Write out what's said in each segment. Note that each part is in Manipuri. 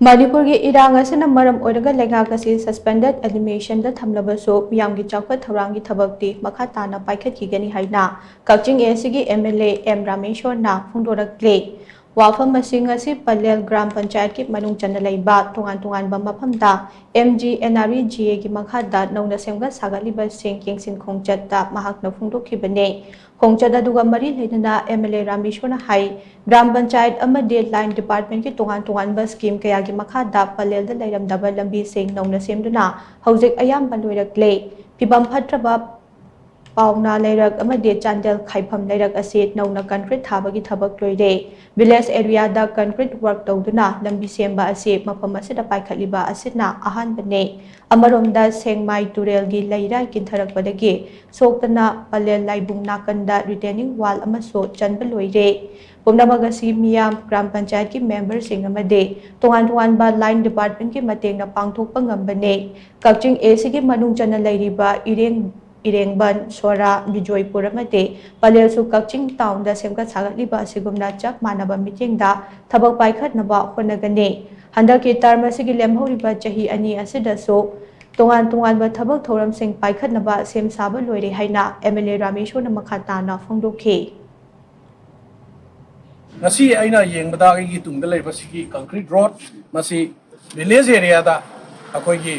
मणिपुर की इरांग असना मरम ओइरगा लेंगाक असि सस्पेंडेड एलिमिनेशन दा थमलबसो मियामगी चौखट थौरांगी थबक्ति मखा ताना पाइखतखिगनी हाइना कक्चिंग एसीगी एमएलए एम रामेश्वरना फोंदोरक्ले वाफम मसिंग असि पलेल ग्राम पंचायत की मनुंग चन्ना लेबा तोंगान तोंगानबा मफमदा एमजीएनआरईजीए की मखादा नौना सेमगा सागलिबा सिंग यंगसिन खोंगचत्ता महाकना फोंदोखिबने खोंगचत अदुगा मरी लेना एमएलए रामेश्वरना हाई ग्राम पंचायत अमदे लाइन डिपार्टमेंट की तोंगान तोंगानबा स्कीम कया की मखादा पलेल दा लेरमदबा लंबी सिंग नौना सेमदुना हौजिक अयाम्बा लोइरक्ले फिबम फत्रबा पाउना लेरक अमदे चांदेल खाइफम लेरक असे नौना कंक्रीट थाबगी थबक लोइरे विलेज एरिया दा कंक्रीट वर्क तौदुना लंबी सेमबा असे मफम असिदा पाइखलिबा असिना अहानबने अमरोमदा सेंगमाई तुरेलगी लैराई किंथरकपदगी सोक्तना पलेल लाइबुंग नाकंदा रिटेनिंग वाल अमसो चंब लोइरे पुमनमग असि मियाम ग्राम पंचायत की मेंबर सिंग अमदे तोंगान तोंगानबा लाइन डिपार्टमेंट की mateंगना पांगथोकपा ngambane कक्चिंग एसी की मनुंग चना लैरिबा इरेंगबन सोरा बिजोयपुर अमदे पलेलसु कक्चिंग टाउन दा सेमका सागलिबा असिगुमना चप मानबा मीटिंग दा थबक पाइखतनबा होनगने हंदकी टर्म असिगी लेमहौरिबा चही अनि असिदसो तोंगान तोंगानबा थबक थौरम सिंग पाइखतनबा सेम साबा लोइरे हाइना एमएलए रामेश्वर मखाताना फोंदोखे ngasi aina yengbada gi tungda leiba sigi concrete road masi village area da akoi gi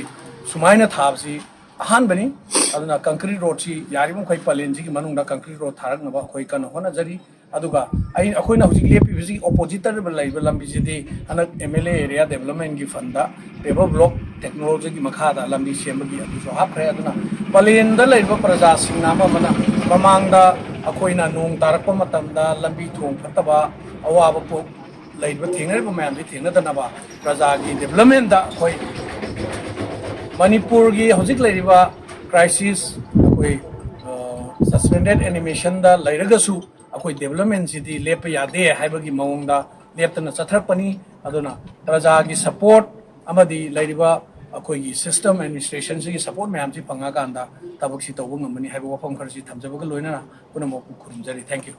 sumaina thabsi ahan bani aduna concrete road si yari mum khoi palen ji gi manung da concrete road tharak na ba khoi kan hona jari aduga ai akoi na hujik lepi bisi opposite da leiba lambi ji di anak MLA area development gi fund da paper block technology gi makha da lambi sem gi adu so hapre aduna palen da leiba praja sing na ma mana mamang da akoi na nong tarak pa matam da lambi thong phataba अवाब थेंग मैम थेंगदनबा प्रजा की डेवलपमेंट अखोई मणिपुर की हजिक क्राइसिस अखोई सस्पेंडेड एनिमेशन लेरगसु अखोई डेवलपमेंट सिदी लेप यादे हाइबगी मौंग लेपतना चथरपनी अदुना प्रजा की सपोर्ट अमदी लेरिबा अखोई सिस्टम एडमिनिस्ट्रेशन से सपोर्ट मैम से फंगा कांदा तबक सी तौब ngमनी हाइबो वफम खरसी थमजबग लोइना पुनमो खुरुमजरी थैंक यू।